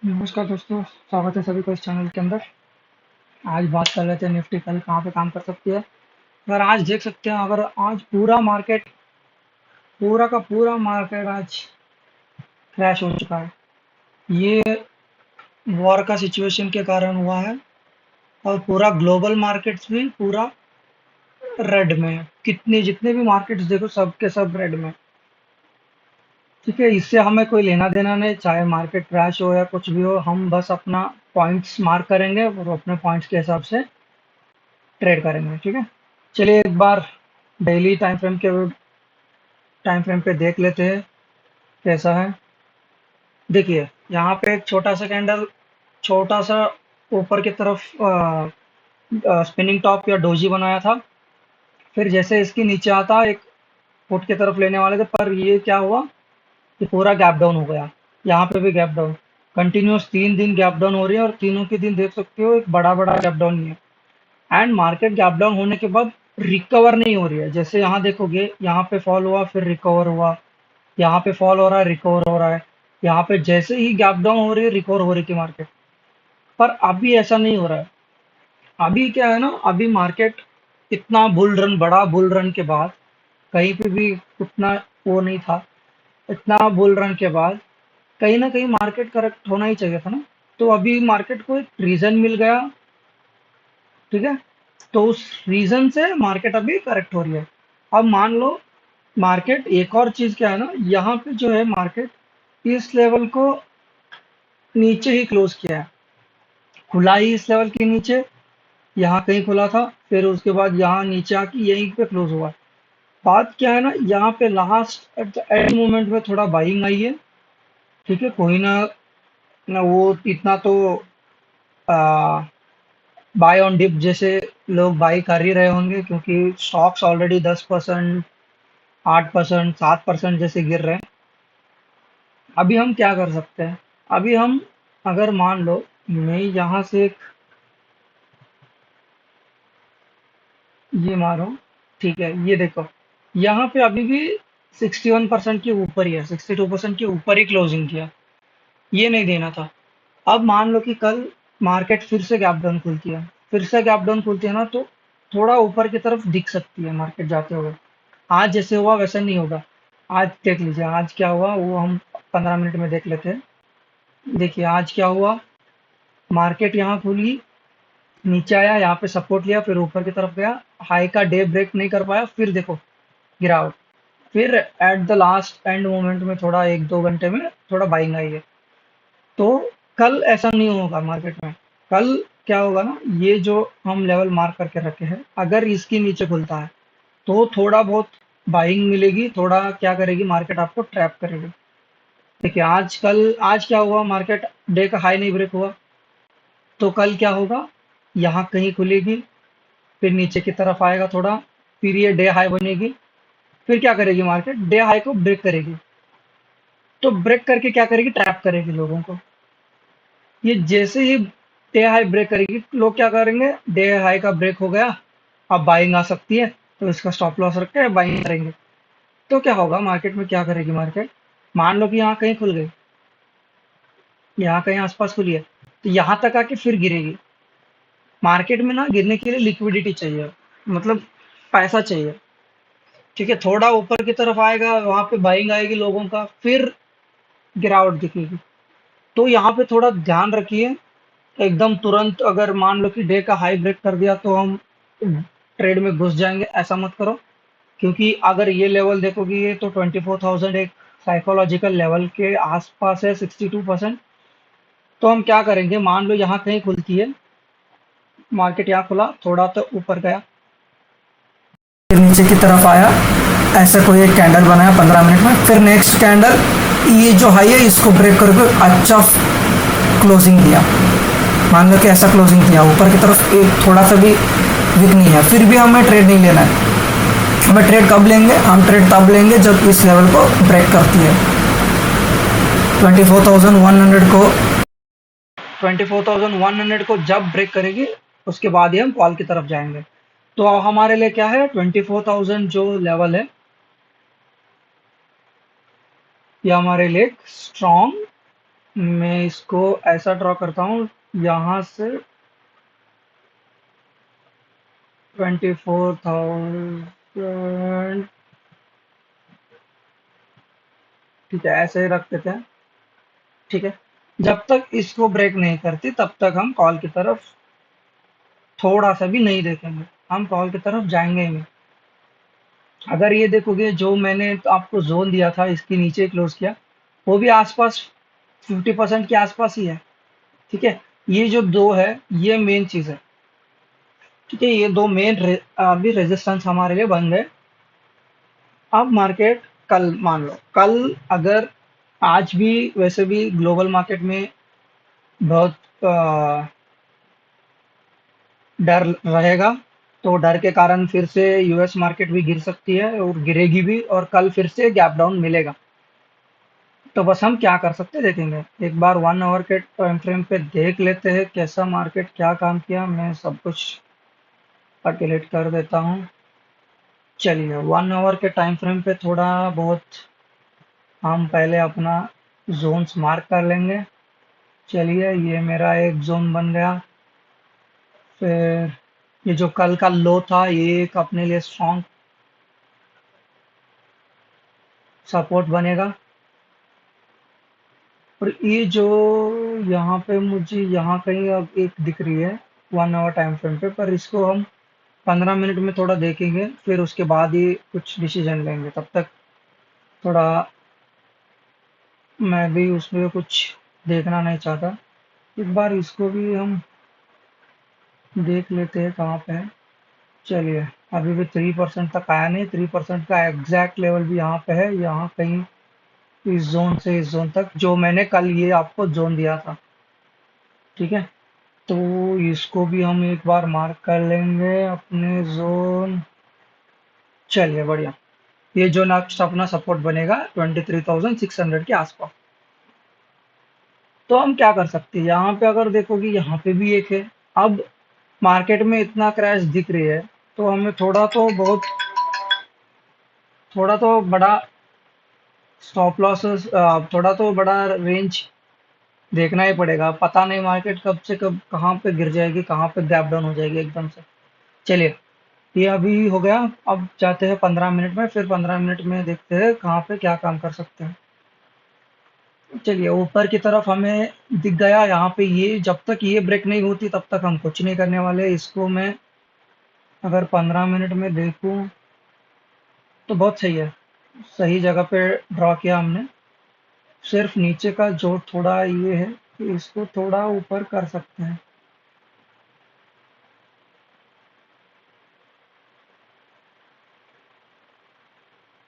नमस्कार दोस्तों, स्वागत है सभी को इस चैनल के अंदर। आज बात कर लेते हैं निफ्टी कल कहाँ पे काम कर सकती है। अगर आज देख सकते हैं, अगर आज पूरा का पूरा मार्केट आज क्रैश हो चुका है। ये वॉर का सिचुएशन के कारण हुआ है और पूरा ग्लोबल मार्केट्स भी पूरा रेड में है। कितने जितने भी मार्केट्स देखो, सब के सब रेड में। ठीक है, इससे हमें कोई लेना देना नहीं, चाहे मार्केट क्रैश हो या कुछ भी हो। हम बस अपना पॉइंट्स मार्क करेंगे और अपने पॉइंट्स के हिसाब से ट्रेड करेंगे। ठीक है, चलिए एक बार डेली टाइम फ्रेम पे देख लेते हैं कैसा है। देखिए, यहाँ पे एक छोटा सा कैंडल, छोटा सा ऊपर की तरफ स्पिनिंग टॉप या डोजी बनाया था। फिर जैसे इसके नीचे आता, एक फुट की तरफ लेने वाले थे, पर ये क्या हुआ कि पूरा गैप डाउन हो गया। यहाँ पे भी गैप डाउन, कंटिन्यूस 3 दिन गैप डाउन हो रही है और तीनों के दिन देख सकते हो एक बड़ा बड़ा गैप डाउन ही है। एंड मार्केट गैप डाउन होने के बाद रिकवर नहीं हो रही है। जैसे यहाँ देखोगे, यहाँ पे फॉल हुआ, फिर रिकवर हुआ, यहाँ पे फॉल हो रहा है, रिकवर हो रहा है। यहाँ पे जैसे ही गैप डाउन हो रही है, रिकवर हो रही थी मार्केट। पर अभी ऐसा नहीं हो रहा है। अभी क्या है ना, अभी मार्केट इतना बुल रन, बड़ा बुल रन के बाद कहीं पे भी उतना वो नहीं था। इतना बुल रन के बाद कहीं ना कहीं मार्केट करेक्ट होना ही चाहिए था ना। तो अभी मार्केट को एक रीजन मिल गया। ठीक है, तो उस रीजन से मार्केट अभी करेक्ट हो रही है। अब मान लो, मार्केट एक और चीज क्या है ना, यहाँ पे जो है मार्केट इस लेवल को नीचे ही क्लोज किया है। खुला ही इस लेवल के नीचे, यहाँ कहीं खुला था, फिर उसके बाद यहाँ नीचे आके यहीं पे क्लोज हुआ। बात क्या है ना, यहाँ पे last at the end moment में थोड़ा बाइंग आई है। ठीक है, कोई ना ना वो इतना तो बाय ऑन डिप जैसे लोग बाई कर ही रहे होंगे, क्योंकि स्टॉक्स ऑलरेडी 10%, 8%, 7% जैसे गिर रहे हैं। अभी हम क्या कर सकते हैं? अभी हम, अगर मान लो मैं यहाँ से एक ये मारो, ठीक है, ये देखो, यहाँ पे अभी भी 61% के ऊपर ही है, 62% के ऊपर ही क्लोजिंग किया। ये नहीं देना था। अब मान लो कि कल मार्केट फिर से गैप डाउन खुलती है, फिर से गैप डाउन खुलती है ना, तो थोड़ा ऊपर की तरफ दिख सकती है मार्केट जाते हुए। आज जैसे हुआ वैसा नहीं होगा। आज देख लीजिए, आज क्या हुआ वो हम 15 मिनट में देख लेते हैं। देखिए आज क्या हुआ, मार्केट यहाँ खुली, नीचे आया, यहाँ पे सपोर्ट लिया, फिर ऊपर की तरफ गया, हाई का डे ब्रेक नहीं कर पाया, फिर देखो गिरावट। फिर at the last end moment में थोड़ा 1-2 घंटे में थोड़ा बाइंग आई है। तो कल ऐसा नहीं होगा मार्केट में। कल क्या होगा ना, ये जो हम लेवल मार्क करके रखे हैं, अगर इसके नीचे खुलता है तो थोड़ा बहुत बाइंग मिलेगी, थोड़ा क्या करेगी मार्केट, आपको ट्रैप करेगी। देखिए आज क्या हुआ, मार्केट डे का हाई नहीं ब्रेक हुआ, तो कल क्या होगा, यहाँ कहीं खुलेगी, फिर नीचे की तरफ आएगा थोड़ा, फिर ये डे हाई बनेगी, फिर क्या करेगी मार्केट, डे हाई को ब्रेक करेगी। तो ब्रेक करके क्या करेगी, ट्रैप करेगी लोगों को। ये जैसे ही डे हाई ब्रेक करेगी, लोग क्या करेंगे, डे हाई का ब्रेक हो गया, अब बाइंग आ सकती है, तो इसका स्टॉप लॉस रख के बाइंग करेंगे। तो क्या होगा मार्केट में, क्या करेगी मार्केट, मान लो कि यहाँ कहीं खुल गई, यहाँ कहीं आसपास खुली है, तो यहाँ तक आके फिर गिरेगी। मार्केट में ना गिरने के लिए लिक्विडिटी चाहिए, मतलब पैसा चाहिए। ठीक है, थोड़ा ऊपर की तरफ आएगा, वहां पे बाइंग आएगी लोगों का, फिर गिरावट दिखेगी। तो यहाँ पे थोड़ा ध्यान रखिए। एकदम तुरंत अगर मान लो कि डे का हाई ब्रेक कर दिया तो हम ट्रेड में घुस जाएंगे, ऐसा मत करो। क्योंकि अगर ये लेवल देखोगे, ये तो 24,000 एक साइकोलॉजिकल लेवल के आसपास है, 62%। तो हम क्या करेंगे, मान लो यहाँ कहीं खुलती है, मार्केट यहाँ खुला, थोड़ा तो ऊपर गया, फिर नीचे की तरफ आया, ऐसा कोई एक कैंडल बनाया 15 मिनट में, फिर नेक्स्ट कैंडल ये जो हाई है इसको ब्रेक करके अच्छा क्लोजिंग दिया। मान लो कि ऐसा क्लोजिंग दिया, ऊपर की तरफ एक थोड़ा सा भी वीक नहीं है, फिर भी हमें ट्रेड नहीं लेना है। हमें ट्रेड कब लेंगे, हम ट्रेड तब लेंगे जब इस लेवल को ब्रेक करती है। 24,100 को 24,100 को जब ब्रेक करेगी, उसके बाद ही हम कॉल की तरफ जाएंगे। तो अब हमारे लिए क्या है, 24,000 जो लेवल है, ये हमारे लिए स्ट्रॉन्ग मैं इसको ऐसा ड्रॉ करता हूँ, यहाँ से 24,000, ठीक है, ऐसे ही रख देते हैं। ठीक है, जब तक इसको ब्रेक नहीं करती तब तक हम कॉल की तरफ थोड़ा सा भी नहीं देखेंगे, हम कॉल की तरफ जाएंगे ही नहीं। अगर ये देखोगे जो मैंने तो आपको जोन दिया था इसके नीचे क्लोज किया, वो भी आसपास 50% के आसपास ही है। ठीक है, ये जो दो है ये मेन चीज है। ठीक है, ये दो मेन अभी रेजिस्टेंस हमारे लिए बन गए। अब मार्केट कल, मान लो कल अगर, आज भी वैसे भी ग्लोबल मार्केट में बहुत डर रहेगा, तो डर के कारण फिर से यूएस मार्केट भी गिर सकती है और गिरेगी भी, और कल फिर से गैप डाउन मिलेगा। तो बस हम क्या कर सकते हैं देखेंगे, एक बार 1 आवर के टाइम फ्रेम पे देख लेते हैं कैसा मार्केट क्या काम किया। मैं सब कुछ कैलकुलेट कर देता हूँ। चलिए 1 आवर के टाइम फ्रेम पे थोड़ा बहुत हम पहले अपना जोन्स मार्क कर लेंगे। चलिए, ये मेरा एक जोन बन गया। फिर ये जो कल का लो था ये एक अपने लिए स्ट्रॉन्ग सपोर्ट बनेगा। और ये जो यहाँ पे मुझे यहाँ कहीं अब एक दिख रही है 1 आवर टाइम फ्रेम पे, पर इसको हम 15 मिनट में थोड़ा देखेंगे, फिर उसके बाद ही कुछ डिसीजन लेंगे। तब तक थोड़ा मैं भी उसमें कुछ देखना नहीं चाहता। एक बार इसको भी हम देख लेते हैं कहाँ पे है। चलिए, अभी भी 3% तक आया नहीं, 3% का एग्जैक्ट लेवल भी यहाँ पे है, यहाँ कहीं इस जोन से इस जोन तक जो मैंने कल ये आपको जोन दिया था। ठीक है, तो इसको भी हम एक बार मार्क कर लेंगे अपने जोन। चलिए बढ़िया, ये जो नेक्स्ट अपना सपोर्ट बनेगा 23,600 के आसपास। तो हम क्या कर सकते हैं, यहाँ पे अगर देखोगे यहाँ पे भी एक है। अब मार्केट में इतना क्रैश दिख रही है, तो हमें थोड़ा तो बड़ा स्टॉप लॉसेस, थोड़ा तो बड़ा रेंज देखना ही पड़ेगा। पता नहीं मार्केट कब से कब कहाँ पे गिर जाएगी, कहाँ पे गैप डाउन हो जाएगी एकदम से। चलिए, ये अभी हो गया। अब जाते हैं 15 मिनट में, फिर 15 मिनट में देखते हैं कहाँ पे क्या काम कर सकते हैं। चलिए, ऊपर की तरफ हमें दिख गया यहाँ पे, ये जब तक ये ब्रेक नहीं होती तब तक हम कुछ नहीं करने वाले। इसको मैं अगर 15 मिनट में देखूं तो बहुत सही है, सही जगह पे ड्रॉ किया हमने। सिर्फ नीचे का जो थोड़ा ये है कि इसको थोड़ा ऊपर कर सकते हैं।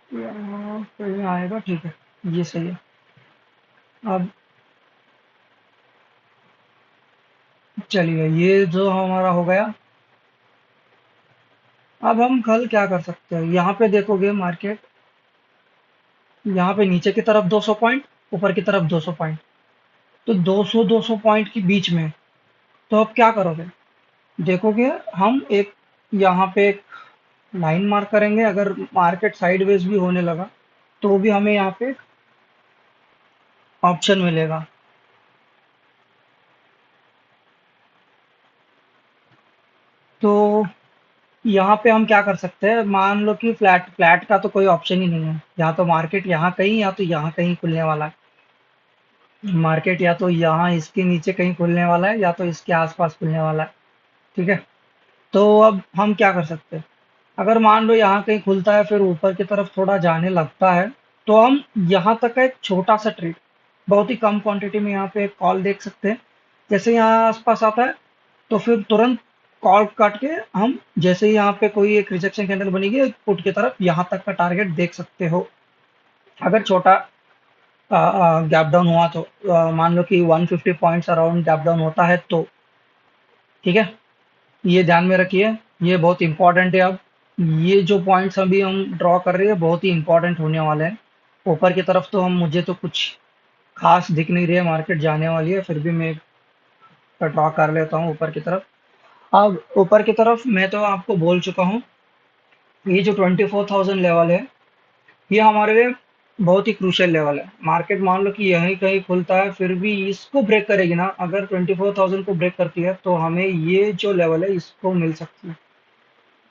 यहाँ पे आएगा, ठीक है, ये सही है। अब चलिए, ये जो हमारा हो गया। अब हम कल क्या कर सकते हैं, यहाँ पे देखोगे मार्केट यहाँ पे नीचे की तरफ 200 पॉइंट, ऊपर की तरफ 200 पॉइंट, तो 200 पॉइंट के बीच में। तो अब क्या करोगे, देखोगे हम एक यहाँ पे एक लाइन मार्क करेंगे। अगर मार्केट साइडवेज भी होने लगा तो भी हमें यहाँ पे ऑप्शन मिलेगा। तो यहाँ पे हम क्या कर सकते हैं, मान लो कि फ्लैट फ्लैट का तो कोई ऑप्शन ही नहीं है, या तो मार्केट यहाँ कहीं या तो यहाँ कहीं खुलने वाला है। मार्केट या तो यहाँ इसके नीचे कहीं खुलने वाला है या तो इसके आसपास खुलने वाला है। ठीक है, तो अब हम क्या कर सकते हैं, अगर मान लो यहाँ कहीं खुलता है फिर ऊपर की तरफ थोड़ा जाने लगता है, तो हम यहाँ तक का एक छोटा सा ट्रेड, बहुत ही कम क्वांटिटी में यहाँ पे एक कॉल देख सकते हैं। जैसे यहाँ आसपास आता है तो फिर तुरंत कॉल काट के हम, जैसे ही यहाँ पे कोई एक रिजेक्शन कैंडल बनेगी पुट की तरफ यहाँ तक का टारगेट देख सकते हो। अगर छोटा गैप डाउन हुआ तो मान लो कि 150 पॉइंट्स अराउंड गैप डाउन होता है तो। ठीक है, ये ध्यान में रखिए, ये बहुत इंपॉर्टेंट है। अब ये जो पॉइंट्स अभी हम ड्रॉ कर रहे हैं बहुत ही इंपॉर्टेंट होने वाले हैं। ऊपर की तरफ तो हम, मुझे तो कुछ खास दिख नहीं रही है, मार्केट जाने वाली है, फिर भी मैं ड्रॉ कर लेता हूँ ऊपर की तरफ। अब ऊपर की तरफ मैं तो आपको बोल चुका हूँ, ये जो 24,000 लेवल है ये हमारे लिए बहुत ही क्रूशियल लेवल है। मार्केट मान लो कि यहीं कहीं खुलता है, फिर भी इसको ब्रेक करेगी ना, अगर 24,000 को ब्रेक करती है तो हमें ये जो लेवल है इसको मिल सकती है,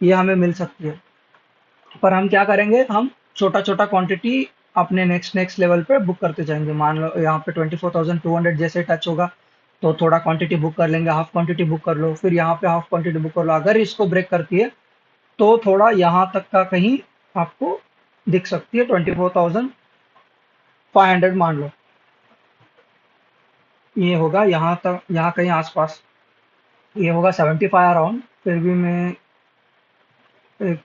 ये हमें मिल सकती है। पर हम क्या करेंगे, हम छोटा छोटा क्वांटिटी अपने नेक्स्ट नेक्स्ट लेवल पे बुक करते जाएंगे। मान लो यहाँ पे 24,200 जैसे टच होगा तो थोड़ा क्वांटिटी बुक कर लेंगे, हाफ क्वांटिटी बुक कर लो, फिर यहाँ पे हाफ क्वांटिटी बुक कर लो। अगर इसको ब्रेक करती है तो थोड़ा यहाँ तक का कहीं आपको दिख सकती है, 24,500 मान लो, ये होगा यहाँ तक, यहाँ कहीं आसपास, ये होगा 75 अराउंड। फिर भी मैं एक,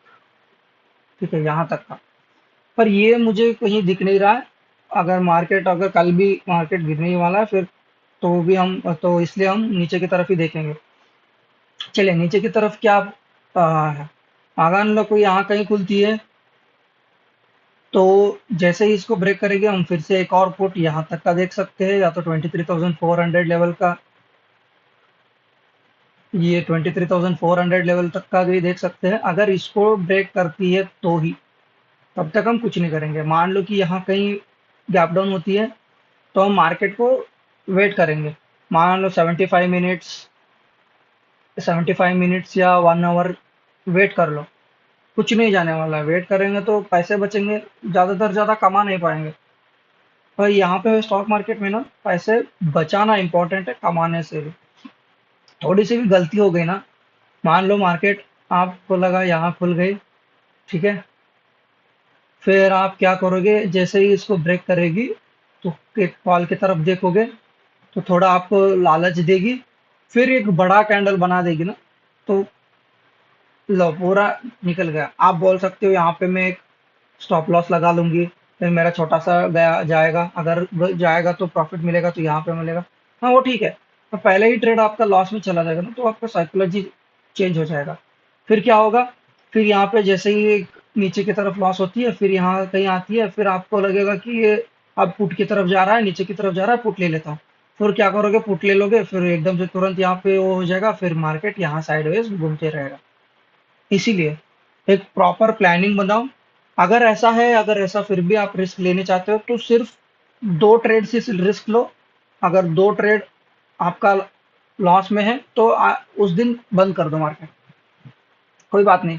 ठीक है यहाँ तक का, पर ये मुझे कहीं दिख नहीं रहा है। अगर मार्केट, अगर कल भी मार्केट गिरने ही वाला है फिर, तो भी हम, तो इसलिए हम नीचे की तरफ ही देखेंगे। चलिए नीचे की तरफ क्या है, अगर हम लोग को यहाँ कहीं खुलती है तो जैसे ही इसको ब्रेक करेंगे हम फिर से एक और पुट यहाँ तक का देख सकते हैं, या तो 23,400 लेवल का, ये 23,400 लेवल तक का भी देख सकते हैं। अगर इसको ब्रेक करती है तो ही, तब तक हम कुछ नहीं करेंगे। मान लो कि यहाँ कहीं गैप डाउन होती है तो हम मार्केट को वेट करेंगे। मान लो 75 मिनट्स या 1 आवर वेट कर लो, कुछ नहीं जाने वाला है। वेट करेंगे तो पैसे बचेंगे, ज़्यादातर ज़्यादा कमा नहीं पाएंगे। पर यहाँ पे स्टॉक मार्केट में ना पैसे बचाना इंपॉर्टेंट है कमाने से भी। थोड़ी सी भी गलती हो गई ना, मान लो मार्केट आपको लगा यहाँ खुल गई, ठीक है, फिर आप क्या करोगे, जैसे ही इसको ब्रेक करेगी तो एक कॉल की तरफ देखोगे तो थोड़ा आपको लालच देगी, फिर एक बड़ा कैंडल बना देगी ना, तो लो पूरा निकल गया। आप बोल सकते हो यहाँ पे मैं एक स्टॉप लॉस लगा लूंगी, फिर मेरा छोटा सा गया जाएगा, अगर जाएगा तो प्रॉफिट मिलेगा तो यहाँ पे मिलेगा। हाँ वो ठीक है, तो पहले ही ट्रेड आपका लॉस में चला जाएगा ना, तो आपका साइकोलॉजी चेंज हो जाएगा। फिर क्या होगा, फिर यहाँ पे जैसे ही एक नीचे की तरफ लॉस होती है, फिर यहाँ कहीं आती है, फिर आपको लगेगा कि ये अब पुट की तरफ जा रहा है, नीचे की तरफ जा रहा है, पुट ले लेता हूँ। फिर क्या करोगे, पुट ले लोगे, फिर एकदम से तुरंत यहाँ पे वो हो जाएगा, फिर मार्केट यहाँ साइडवेज घूमते रहेगा। इसीलिए एक प्रॉपर प्लानिंग बनाओ। अगर ऐसा है, अगर ऐसा फिर भी आप रिस्क लेने चाहते हो तो सिर्फ 2 ट्रेड से रिस्क लो। अगर 2 ट्रेड आपका लॉस में है तो उस दिन बंद कर दो मार्केट, कोई बात नहीं,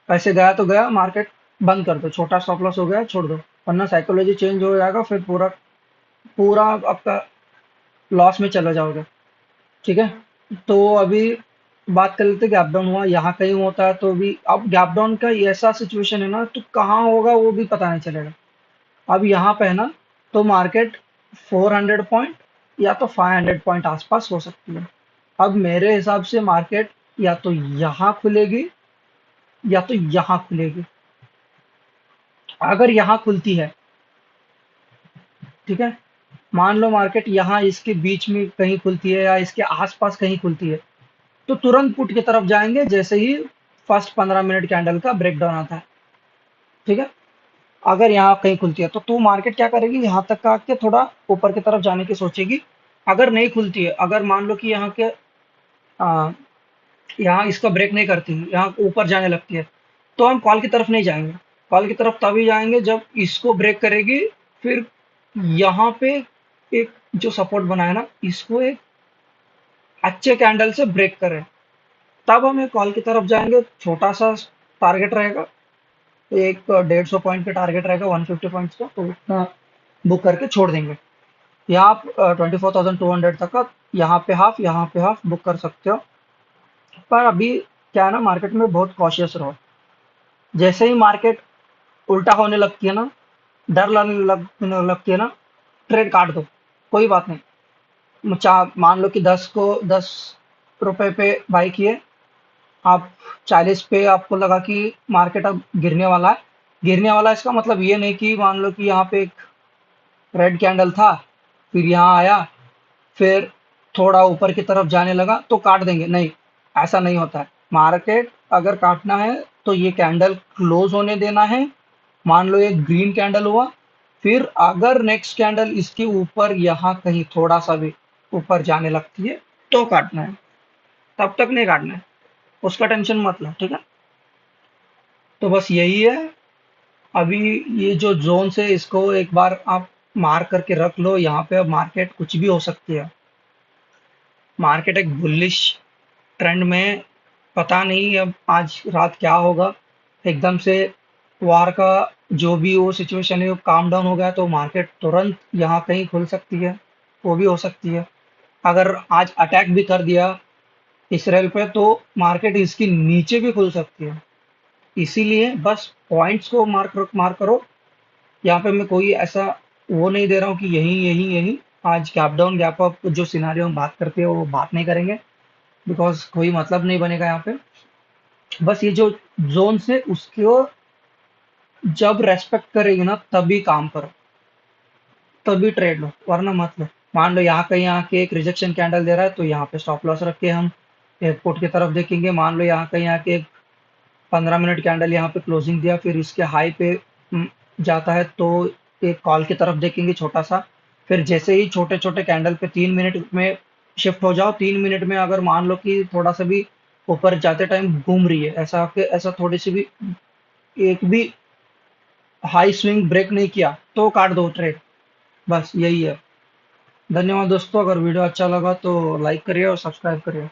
पैसे गया तो गया, मार्केट बंद कर दो, छोटा स्टॉप लॉस हो गया छोड़ दो, वरना साइकोलॉजी चेंज हो जाएगा, फिर पूरा पूरा आपका लॉस में चले जाओगे। ठीक है, तो अभी बात कर लेते, गैप डाउन हुआ यहाँ कहीं होता है तो भी, अब गैप डाउन का ऐसा सिचुएशन है ना, तो कहाँ होगा वो भी पता नहीं चलेगा। अब यहाँ पे है ना, तो मार्केट 400 पॉइंट या तो 500 पॉइंट आसपास हो सकती है। अब मेरे हिसाब से मार्केट या तो यहाँ खुलेगी या तो यहाँ खुलेगी। अगर यहाँ खुलती है, ठीक है, मान लो मार्केट यहाँ इसके बीच में कहीं खुलती है या इसके आसपास कहीं खुलती है, तो तुरंत पुट की तरफ जाएंगे जैसे ही फर्स्ट 15 मिनट कैंडल का ब्रेकडाउन आता है। ठीक है, अगर यहाँ कहीं खुलती है तो मार्केट क्या करेगी, यहाँ तक का आके थोड़ा ऊपर की तरफ जाने की सोचेगी। अगर नहीं खुलती है, अगर मान लो कि यहाँ के आ, यहाँ इसका ब्रेक नहीं करती, यहाँ ऊपर जाने लगती है, तो हम कॉल की तरफ नहीं जाएंगे। कॉल की तरफ तभी जाएंगे जब इसको ब्रेक करेगी, फिर यहाँ पे एक जो सपोर्ट बना है ना, इसको एक अच्छे कैंडल से ब्रेक करें, तब हम एक कॉल की तरफ जाएंगे। छोटा सा टारगेट रहेगा, एक 150 पॉइंट का टारगेट रहेगा, 150 पॉइंट्स का, तो उतना बुक करके छोड़ देंगे। यहाँ आप 24,200 तक का, यहाँ पे हाफ, यहाँ पे हाफ बुक कर सकते हो। पर अभी क्या है ना, मार्केट में बहुत कॉशियस रहो। जैसे ही मार्केट उल्टा होने लगती है ना, डर लगने लगती है ना, ट्रेड काट दो, कोई बात नहीं। मान लो कि 10 रुपए पे बाई किए आप, 40 पे आपको लगा कि मार्केट अब गिरने वाला है। गिरने वाला है इसका मतलब ये नहीं कि मान लो कि यहाँ पे एक रेड कैंडल था, फिर यहाँ आया, फिर थोड़ा ऊपर की तरफ जाने लगा तो काट देंगे, नहीं, ऐसा नहीं होता है। मार्केट अगर काटना है तो ये कैंडल क्लोज होने देना है। मान लो ये ग्रीन कैंडल हुआ, फिर अगर नेक्स्ट कैंडल इसके ऊपर यहाँ कहीं थोड़ा सा भी ऊपर जाने लगती है तो काटना है, तब तक नहीं काटना है, उसका टेंशन मत लो। ठीक है, तो बस यही है। अभी ये जो जोन है इसको एक बार आप मार्क करके रख लो, यहाँ पे अब मार्केट कुछ भी हो सकती है। मार्केट एक बुलिश ट्रेंड में, पता नहीं अब आज रात क्या होगा। एकदम से वार का जो भी वो सिचुएशन है वो काम डाउन हो गया तो मार्केट तुरंत यहाँ कहीं खुल सकती है, वो भी हो सकती है। अगर आज अटैक भी कर दिया इसराइल पे तो मार्केट इसकी नीचे भी खुल सकती है। इसीलिए बस पॉइंट्स को मार्क करो। यहाँ पे मैं कोई ऐसा वो नहीं दे रहा हूँ कि यही यही यही आज गैप डाउन गैप अप जो सिनारियो हम बात करते हैं वो बात नहीं करेंगे, बिकॉज कोई मतलब नहीं बनेगा यहाँ पे। बस ये जो जोन से उसको जब रेस्पेक्ट करेगी ना तभी काम करो, तभी ट्रेड लो, वरना मत लो। मान लो यहाँ कहीं आके एक रिजेक्शन कैंडल दे रहा है तो यहाँ पे स्टॉप लॉस रख के हम एयरपोर्ट की तरफ देखेंगे। मान लो यहाँ कहीं आके 15 मिनट कैंडल यहाँ पे क्लोजिंग दिया फिर इसके हाई पे जाता है तो एक कॉल की तरफ देखेंगे छोटा सा। फिर जैसे ही छोटे छोटे कैंडल पे 3 मिनट में शिफ्ट हो जाओ, 3 मिनट में अगर मान लो कि थोड़ा सा भी ऊपर जाते टाइम घूम रही है, ऐसा थोड़ी सी भी एक भी हाई स्विंग ब्रेक नहीं किया तो काट दो ट्रेड। बस यही है। धन्यवाद दोस्तों, अगर वीडियो अच्छा लगा तो लाइक करिए और सब्सक्राइब करिए।